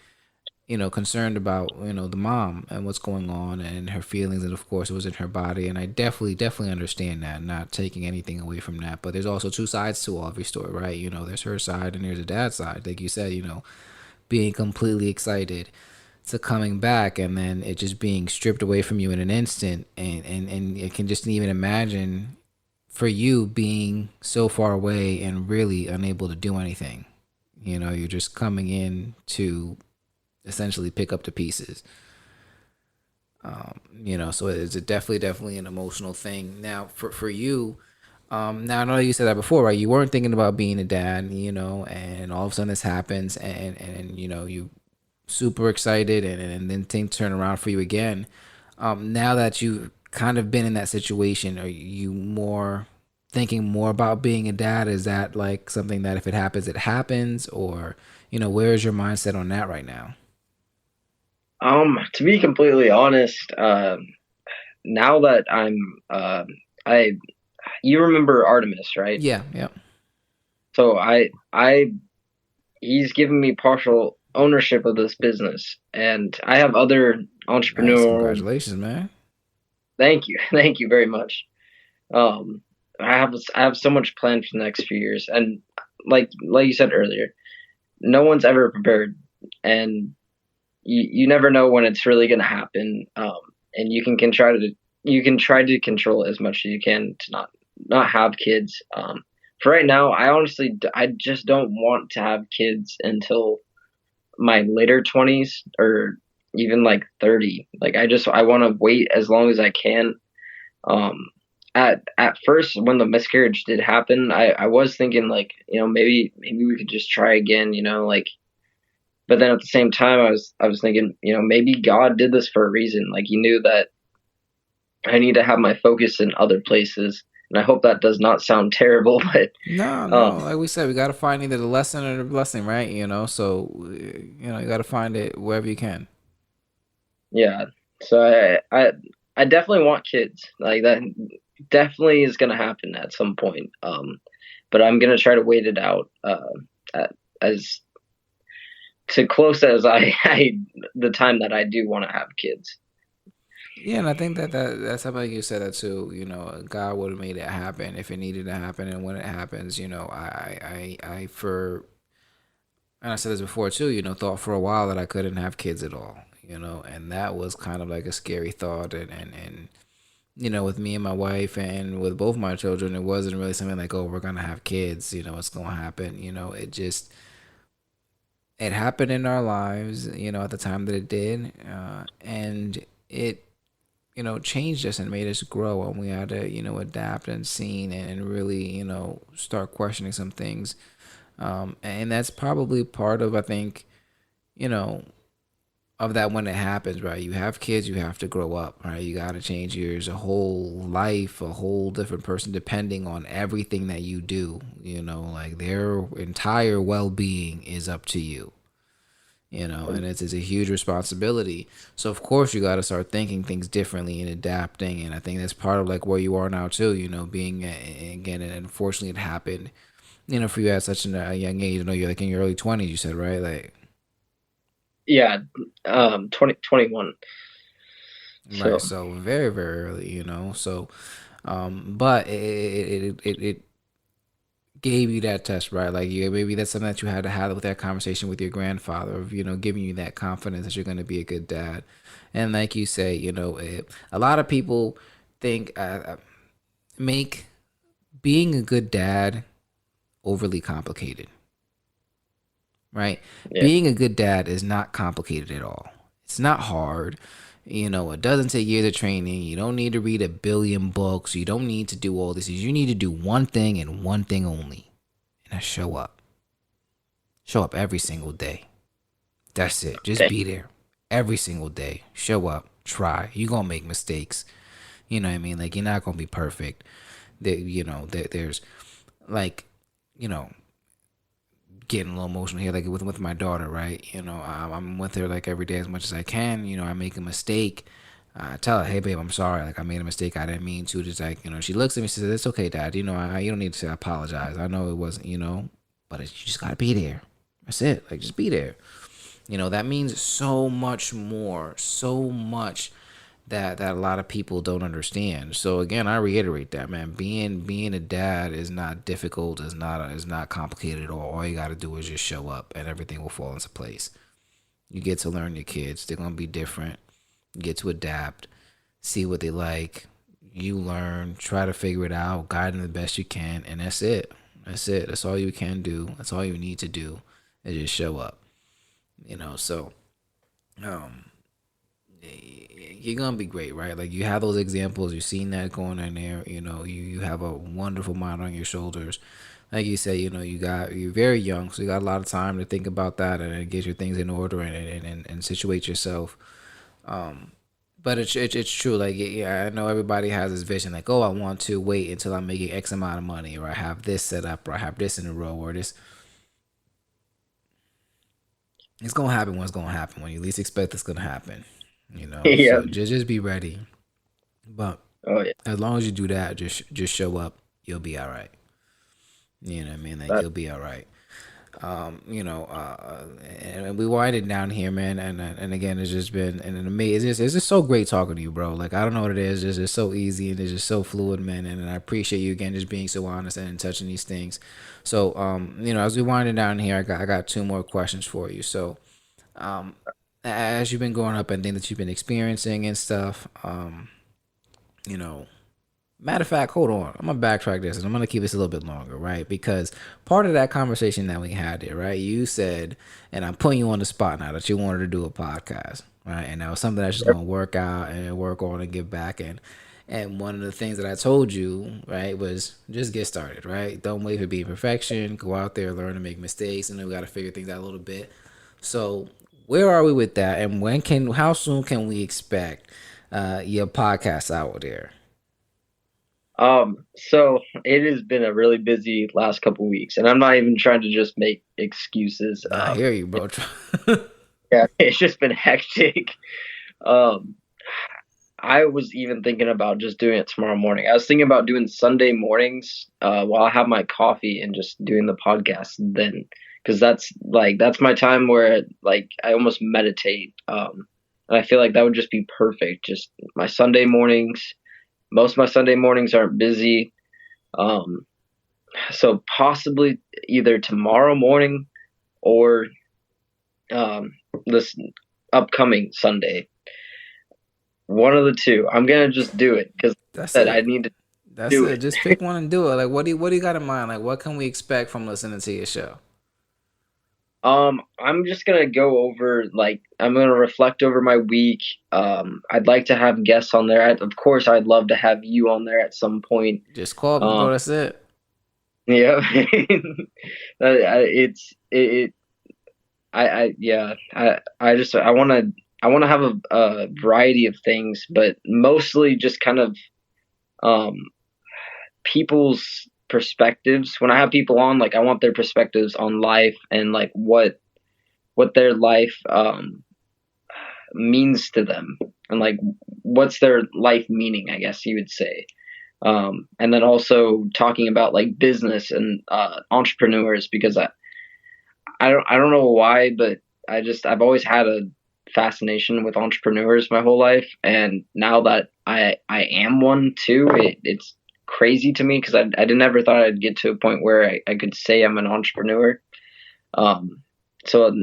concerned about, the mom and what's going on and her feelings. And of course, it was in her body. And I definitely understand that, not taking anything away from that. But there's also two sides to every story, right? There's her side and there's a dad's side. Like you said, being completely excited to coming back and then it just being stripped away from you in an instant. And it can just even imagine for you being so far away and really unable to do anything. You're just coming in to essentially pick up the pieces. So it's definitely an emotional thing. Now, for you, now I know you said that before, right? You weren't thinking about being a dad, and all of a sudden this happens, and you super excited, and then things turn around for you again. Now that you've kind of been in that situation, are you more thinking more about being a dad? Is that like something that if it happens, it happens, or where is your mindset on that right now? To be completely honest, now that I, you remember Artemis, right? Yeah, yeah. So he's given me partial ownership of this business, and I have other Nice, entrepreneurial. congratulations, man. Thank you, thank you very much. Um, I have so much planned for the next few years, and like you said earlier, no one's ever prepared, and you never know when it's really going to happen. And you can try to control it as much as you can to not have kids. For right now, I just don't want to have kids until my later 20s or even like 30. Like I want to wait as long as I can. Um, at first when the miscarriage did happen, I was thinking like, maybe we could just try again, like, but then at the same time I was thinking, maybe God did this for a reason. Like he knew that I need to have my focus in other places. And I hope that does not sound terrible, but No, um no. Like we said, we got to find either the lesson or the blessing, right? So you got to find it wherever you can. yeah. So I definitely want kids. Like that definitely is gonna happen at some point. But I'm gonna try to wait it out at, as to close as I the time that I do want to have kids. Yeah, and I think that's how you said that too. God would have made it happen if it needed to happen, and when it happens, I for and I said this before too. Thought for a while that I couldn't have kids at all. And that was kind of like a scary thought, and with me and my wife and with both my children, it wasn't really something like, oh, we're gonna have kids. It's gonna happen. It happened in our lives. At the time that it did, and it changed us and made us grow, and we had to, adapt and seen and really, start questioning some things. And that's probably part of, I think, you know, of that when it happens, right? You have kids, you have to grow up, right? You got to change yours, a whole life, a whole different person, depending on everything that you do. Like their entire well being is up to you. And it's a huge responsibility. So of course you got to start thinking things differently and adapting. And I think that's part of like where you are now too. Being again, and unfortunately it happened. For you at such a young age. You're like in your early 20s. You said, right? Like, Yeah, 2021. right. So So very very early. So, but it gave you that test, right? Like maybe that's something that you had to have with that conversation with your grandfather of giving you that confidence that you're going to be a good dad. And like you say, a lot of people think make being a good dad overly complicated, right? yeah, Being a good dad is not complicated at all. It's not hard. It doesn't take years of training. You don't need to read a billion books. You don't need to do all this. You need to do one thing and one thing only, and that's show up. Show up every single day. That's it. Just okay, be there every single day. Show up. Try. You're going to make mistakes. You know what I mean? Like, you're not going to be perfect. There's like, you know, getting a little emotional here, like with my daughter, right? I'm with her like every day as much as I can. I make a mistake. I tell her, hey, babe, I'm sorry. Like, I made a mistake. I didn't mean to. Just like, she looks at me and says, it's okay, Dad. You don't need to say I apologize. I know it wasn't, but you just got to be there. That's it. Like, just be there. That means so much more, so much that a lot of people don't understand. So again, I reiterate that, man. Being a dad is not difficult, is not complicated at all. All you got to do is just show up, and everything will fall into place. You get to learn your kids. They're gonna be different. You get to adapt, see what they like. You learn, try to figure it out, guide them the best you can, and that's it. That's it. That's all you can do. That's all you need to do is just show up. So um you're gonna be great, right? Like you have those examples, you've seen that going in there. You have a wonderful mind on your shoulders. Like you say, you're very young, so you got a lot of time to think about that and get your things in order and situate yourself. But it's true. Like yeah, I know everybody has this vision, like oh, I want to wait until I'm making X amount of money, or I have this set up, or I have this in a row, or this. It's gonna happen when it's gonna happen when you least expect it's gonna happen. yeah, So just be ready. But oh yeah, as long as you do that, just show up, you'll be all right. You know what I mean? Like that, you'll be all right. And we winded down here, man. And again, it's just been an amazing. It's just so great talking to you, bro. Like I don't know what it is. It's just so easy and it's just so fluid, man. And I appreciate you again, just being so honest and touching these things. So, as we winding down here, I got two more questions for you. So, um, as you've been growing up and things that you've been experiencing and stuff, you know, matter of fact, hold on. I'm gonna backtrack this and I'm gonna keep this a little bit longer, right? Because part of that conversation that we had there, right? You said, and I'm putting you on the spot now that you wanted to do a podcast, right? And that was something that's just yep, gonna work out and work on and give back. And one of the things that I told you, right, was just get started, right? Don't wait for being perfection. Go out there, learn to make mistakes, and then we gotta figure things out a little bit. So where are we with that? And how soon can we expect your podcast out there? so it has been a really busy last couple weeks, and I'm not even trying to just make excuses. I hear you, bro. Yeah, it's just been hectic. Um, I was even thinking about just doing it tomorrow morning. I was thinking about doing Sunday mornings, while I have my coffee and just doing the podcast then, because that's my time where like I almost meditate. And I feel like that would just be perfect. Just my Sunday mornings. Most of my Sunday mornings aren't busy. Um, so possibly either tomorrow morning or this upcoming Sunday. One of the two. I'm gonna just do it because That's I said I it. need to That's do it. it. Just pick one and do it. Like, what do you got in mind? Like, what can we expect from listening to your show? I'm just gonna go over like I'm gonna reflect over my week. I'd like to have guests on there. Of course, I'd love to have you on there at some point. Just call me, Um, bro. That's it. yeah, it. Yeah. I want to have a variety of things, but mostly just kind of um people's perspectives. When I have people on, like I want their perspectives on life and like what their life means to them and like what's their life meaning, I guess you would say. And then also talking about like business and entrepreneurs because I don't know why, but I've always had a fascination with entrepreneurs my whole life, and now that I am one too, it's crazy to me because I never thought I'd get to a point where I could say I'm an entrepreneur. Um, so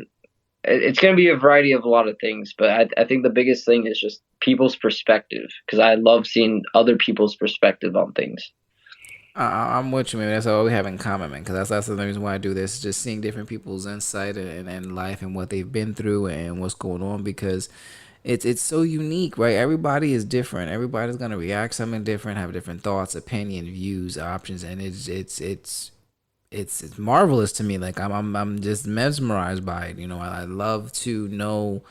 it's going to be a variety of a lot of things, but I think the biggest thing is just people's perspective because I love seeing other people's perspective on things. I'm with you, man. That's all we have in common, man. Because that's the reason why I do this. Just seeing different people's insight and life and what they've been through and what's going on. Because it's so unique, right? Everybody is different. Everybody's gonna react something different, have different thoughts, opinion, views, options, and it's marvelous to me. Like I'm just mesmerized by it. You know, I love to know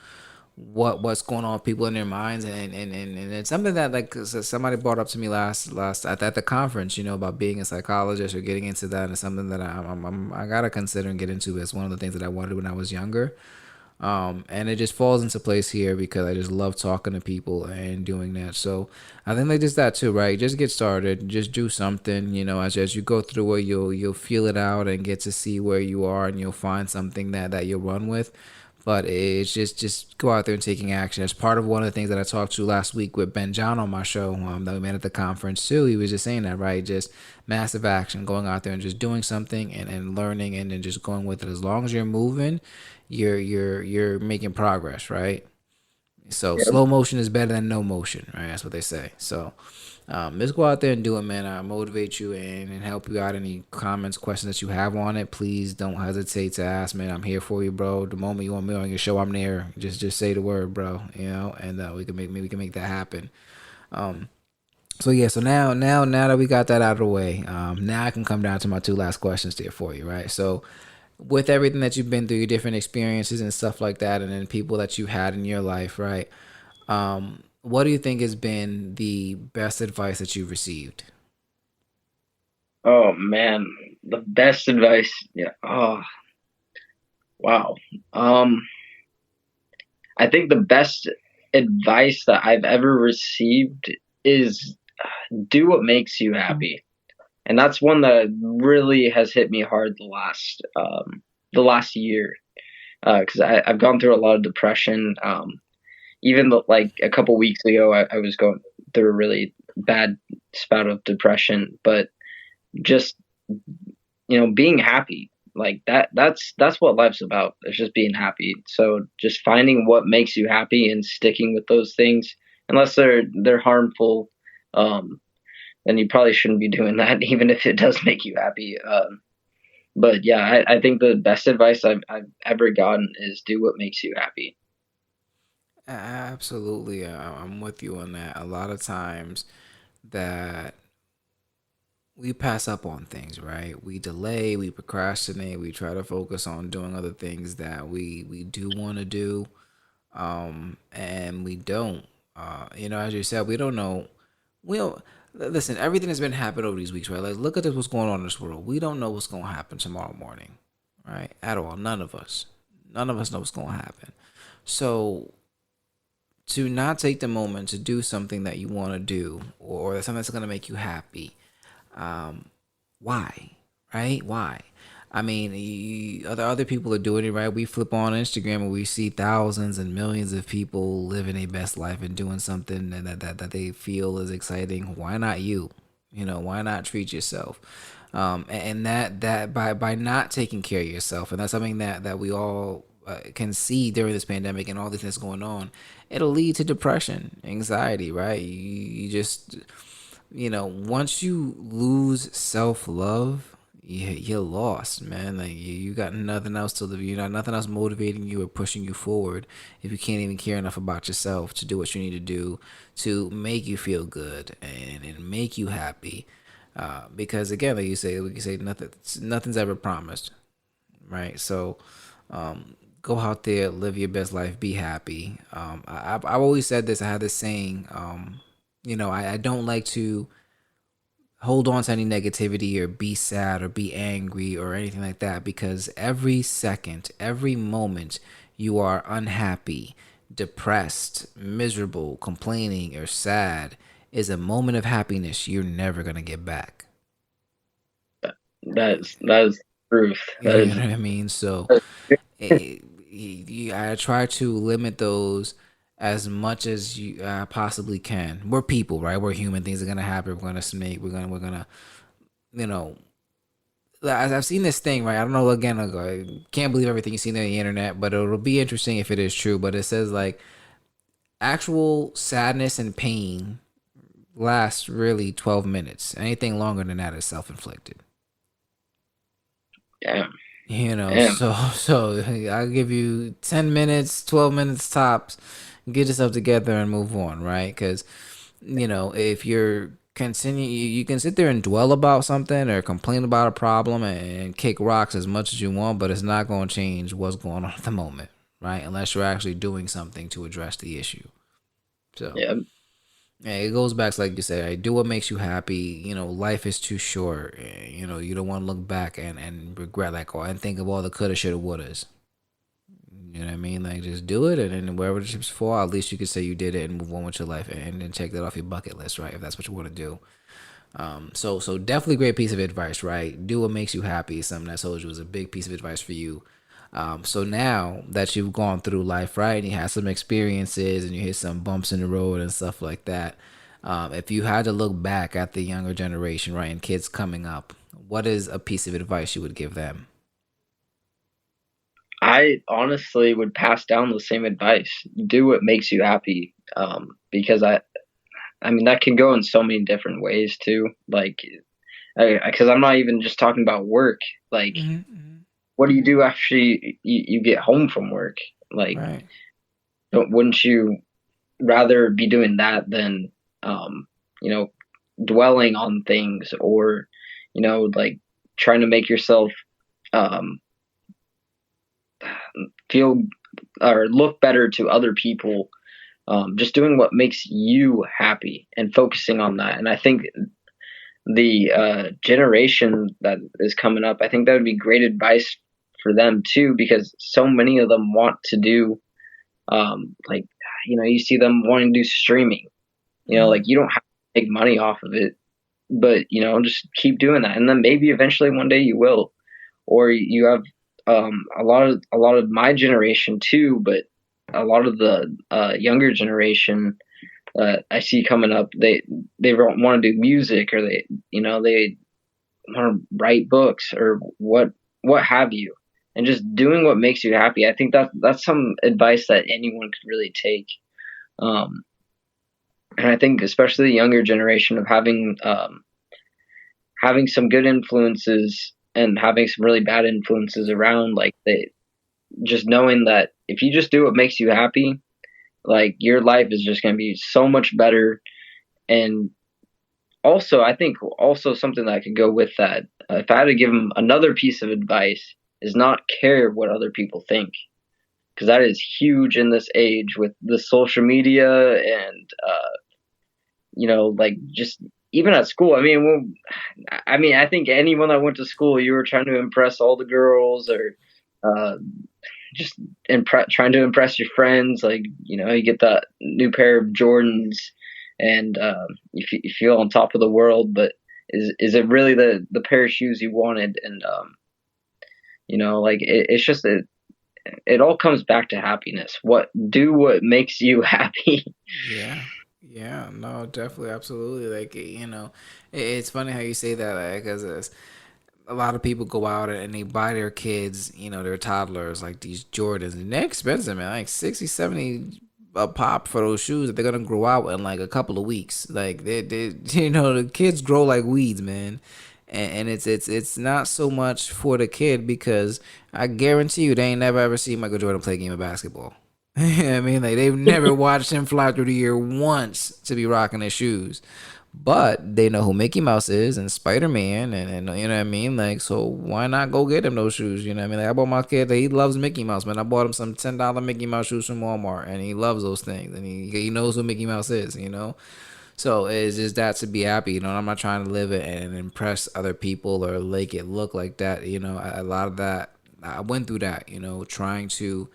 what's going on with people in their minds and it's something that like somebody brought up to me last at the conference, you know, about being a psychologist or getting into that, and it's something that I gotta consider and get into. It's one of the things that I wanted when I was younger, and it just falls into place here because I just love talking to people and doing that. So I think like just that too, right? Just get started, just do something, you know, as you go through it, you'll feel it out and get to see where you are, and you'll find something that you'll run with. But it's just go out there and taking action. It's part of one of the things that I talked to last week with Ben John on my show, that we met at the conference too. He was just saying that, right? Just massive action, going out there and just doing something and learning and then just going with it. As long as you're moving, you're making progress, right? So Yep. slow motion is better than no motion, right? That's what they say. So just go out there and do it, man. I motivate you and help you out. Any comments, questions that you have on it, please don't hesitate to ask, man. I'm here for you, bro. The moment you want me on your show, I'm there. Just say the word, bro. You know, and we can make that happen. So yeah, so now that we got that out of the way, now I can come down to my two last questions there for you, right? So with everything that you've been through, your different experiences and stuff like that, and then people that you had in your life, right? What do you think has been the best advice that you've received? Oh man, the best advice. Yeah. Oh wow. Um, I think the best advice that I've ever received is do what makes you happy, and that's one that really has hit me hard the last year because I've gone through a lot of depression. Even like a couple weeks ago, I was going through a really bad spout of depression, but just being happy like that's what life's about. It's just being happy. So just finding what makes you happy and sticking with those things, unless they're harmful, um, then you probably shouldn't be doing that, even if it does make you happy. But yeah, I think the best advice I've ever gotten is do what makes you happy. Absolutely, I'm with you on that. A lot of times that we pass up on things, right? We delay, we procrastinate, we try to focus on doing other things that we do want to do, and we don't. You know, as you said, we don't know. We don't listen. Everything has been happening over these weeks, right? Like, look at this. What's going on in this world? We don't know what's going to happen tomorrow morning, right? At all. None of us. None of us know what's going to happen. So to not take the moment to do something that you want to do or something that's going to make you happy, um, why? Right? Why? I mean, other people are doing it, right? We flip on Instagram and we see thousands and millions of people living a best life and doing something that they feel is exciting. Why not you? You know, why not treat yourself? And that by not taking care of yourself, and that's something that we all can see during this pandemic and all this that's going on, it'll lead to depression, anxiety, right? You just, you know, once you lose self love, you're lost, man. Like you got nothing else to live. You know, nothing else motivating you or pushing you forward if you can't even care enough about yourself to do what you need to do to make you feel good and make you happy. Because again, like you say, nothing's ever promised, right? So, go out there, live your best life, be happy. I've always said this. I have this saying. I don't like to hold on to any negativity or be sad or be angry or anything like that because every second, every moment you are unhappy, depressed, miserable, complaining, or sad is a moment of happiness you're never going to get back. That is truth. That You know is what I mean? So that's I try to limit those as much as you possibly can. We're people, right? We're human. Things are gonna happen. We're gonna snake. We're gonna, you know, I've seen this thing, right? I don't know. Again, I can't believe everything you see on the internet, but it'll be interesting if it is true. But it says like actual sadness and pain lasts really 12 minutes. Anything longer than that is self-inflicted. damn, damn. So I'll give you 10 minutes, 12 minutes tops. Get yourself together and move on, right? Because if you're continue you can sit there and dwell about something or complain about a problem and kick rocks as much as you want, but it's not going to change what's going on at the moment, right? Unless you're actually doing something to address the issue. So Yeah, yeah, it goes back to like you said, do what makes you happy. Life is too short. You don't want to look back and regret like, oh, and think of all the coulda, shoulda, wouldas. You know what I mean? Like, just do it, and then wherever the chips fall, at least you can say you did it and move on with your life, and then check that off your bucket list, right? If that's what you want to do. So definitely great piece of advice, right? Do what makes you happy. Something that told you was a big piece of advice for you. So now that you've gone through life, right, and you had some experiences and you hit some bumps in the road and stuff like that, if you had to look back at the younger generation, right, and kids coming up, what is a piece of advice you would give them? I honestly would pass down the same advice. Do what makes you happy. Because I mean that can go in so many different ways too. Like, because I'm not even just talking about work. Like, Mm-hmm. what do you do after you get home from work? Like, Right. wouldn't you rather be doing that than, um, you know, dwelling on things or, like trying to make yourself um, feel or look better to other people, just doing what makes you happy and focusing on that. And I think the generation that is coming up, I think that would be great advice for them too, because so many of them want to do, like, you see them wanting to do streaming. Like, you don't have to make money off of it, but just keep doing that, and then maybe eventually one day you will. Or you have a lot of my generation too, but a lot of the younger generation I see coming up, they want to do music, or they want to write books, or what have you, and just doing what makes you happy. I think that's some advice that anyone could really take. Um, and I think especially the younger generation of having some good influences and having some really bad influences around, like they just knowing that if you just do what makes you happy, like your life is just going to be so much better. And also, I think also something that could go with that, if I had to give them another piece of advice, is not care what other people think, because that is huge in this age with the social media and like just even at school. I think anyone that went to school, you were trying to impress all the girls, or uh, just trying to impress your friends. Like, you get that new pair of Jordans, and you feel on top of the world. But is it really the pair of shoes you wanted? And like it's just it all comes back to happiness. Do what makes you happy. Yeah. Yeah, no, definitely, absolutely. Like, it's funny how you say that, like, because a lot of people go out and they buy their kids, their toddlers, like these Jordans, and they're expensive, man, like 60, 70 a pop for those shoes that they're gonna grow out in like a couple of weeks. Like, the kids grow like weeds, man. and it's not so much for the kid, because I guarantee you they ain't never ever seen Michael Jordan play a game of basketball. I mean, like, they've never watched him fly through the air once to be rocking his shoes. But they know who Mickey Mouse is and Spider Man, and you know what I mean? Like, so why not go get him those shoes? You know what I mean? Like, I bought my kid, he loves Mickey Mouse, man. I bought him some $10 Mickey Mouse shoes from Walmart, and he loves those things, and he knows who Mickey Mouse is, you know? So it's just that, to be happy, you know. I'm not trying to live it and impress other people or make it look like that, you know. A lot of that, I went through that, you know, trying to,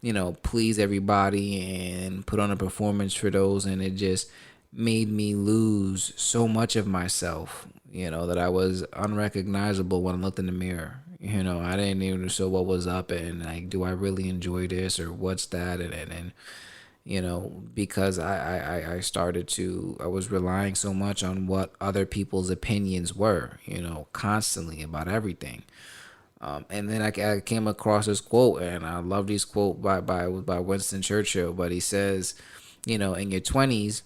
you know, please everybody and put on a performance for those, and it just made me lose so much of myself, you know, that I was unrecognizable when I looked in the mirror. You know, I didn't even know what was up, and like, do I really enjoy this, or what's that, and you know, because I started to, I was relying so much on what other people's opinions were, you know, constantly about everything. And then I came across this quote, and I love this quote by Winston Churchill. But he says, you know, in your 20s,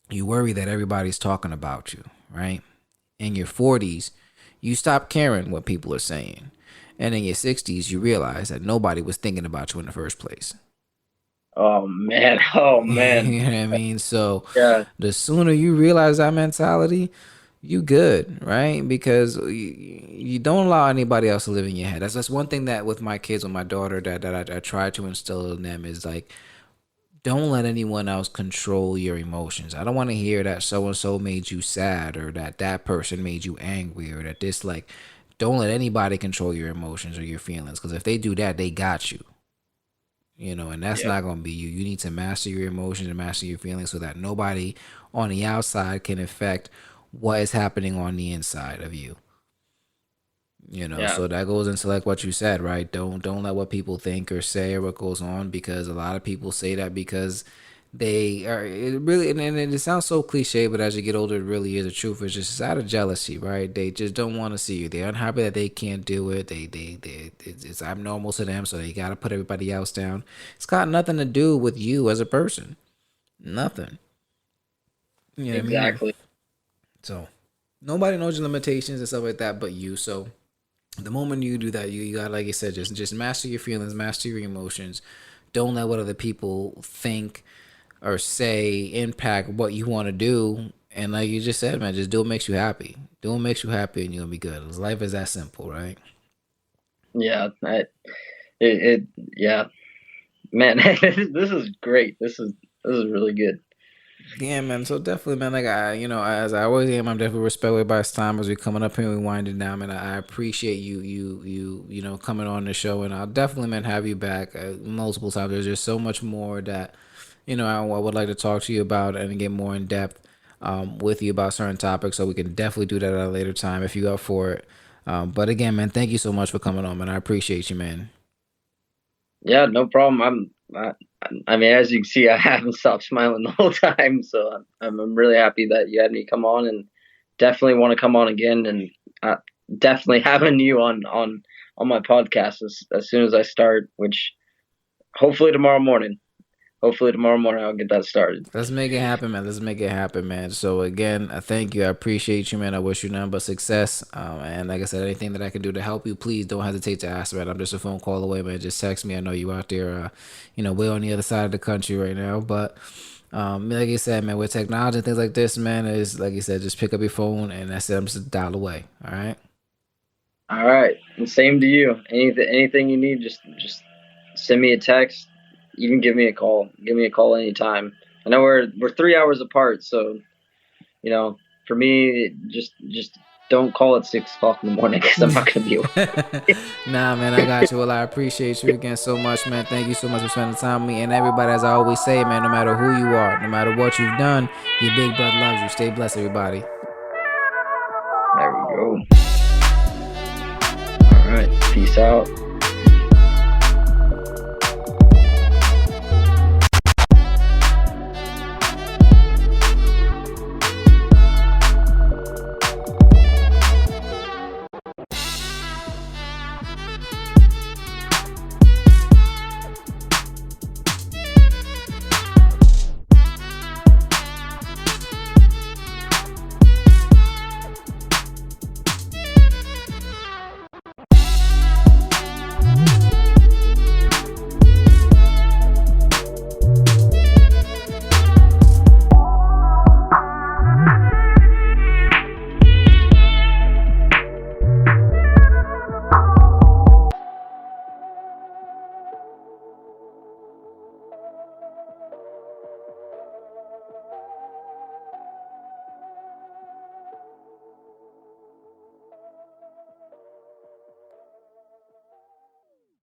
you worry that everybody's talking about you, right? In your 40s, you stop caring what people are saying. And in your 60s, you realize that nobody was thinking about you in the first place. Oh man, oh man. You know what I mean? So Yeah, the sooner you realize that mentality, you good, right? Because you don't allow anybody else to live in your head. That's one thing that with my kids, with my daughter, that I try to instill in them is like, don't let anyone else control your emotions. I don't want to hear that so and so made you sad, or that that person made you angry, or that this, like, don't let anybody control your emotions or your feelings, because if they do that, they got you. You know, and that's yeah, not going to be you. You need to master your emotions and master your feelings so that nobody on the outside can affect what is happening on the inside of you. You know, yeah, so that goes into like what you said, right? Don't let what people think or say or what goes on, because a lot of people say that because they are, it really, and it sounds so cliche, but as you get older, it really is the truth. It's just out of jealousy, right? They just don't want to see you. They're unhappy that they can't do it. It's abnormal to them, so they got to put everybody else down. It's got nothing to do with you as a person. Nothing. You know what I mean? exactly. So nobody knows your limitations and stuff like that but you. So the moment you do that, you got, like you said, just master your feelings, master your emotions. Don't let what other people think or say impact what you want to do. And like you just said, man, just do what makes you happy. Do what makes you happy, and you'll be good. Life is that simple, right? Yeah, it yeah, man. This is great. This is really good. Yeah, man. So definitely, man. Like, you know, as I always am, I'm definitely respected by his time as we coming up here and we winding down, man. I appreciate you know, coming on the show, and I'll definitely, man, have you back multiple times. There's just so much more that, you know, I would like to talk to you about and get more in depth with you about certain topics. So we can definitely do that at a later time if you up for it. But again, man, thank you so much for coming on, man. I appreciate you, man. Yeah, no problem. I mean, as you can see, I haven't stopped smiling the whole time. So I'm really happy that you had me come on, and definitely want to come on again, and uh, definitely having you on my podcast as soon as I start, which hopefully tomorrow morning. Hopefully tomorrow morning I'll get that started. Let's make it happen, man. Let's make it happen, man. So again, I thank you. I appreciate you, man. I wish you nothing but success. And like I said, anything that I can do to help you, please don't hesitate to ask, man. I'm just a phone call away, man. Just text me. I know you out there. You know, we're on the other side of the country right now, but like you said, man, with technology and things like this, man, is like you said, just pick up your phone and that's it. I'm just a dial away. All right. All right, and same to you. Anything you need, just send me a text. Even give me a call. Give me a call anytime. I know we're 3 hours apart, so you know, for me, just don't call at 6 o'clock in the morning because I'm not gonna be awake. Nah, man, I got you. Well, I appreciate you again so much, man. Thank you so much for spending time with me. And everybody, as I always say, man, no matter who you are, no matter what you've done, your big brother loves you. Stay blessed, everybody. There we go. All right, peace out.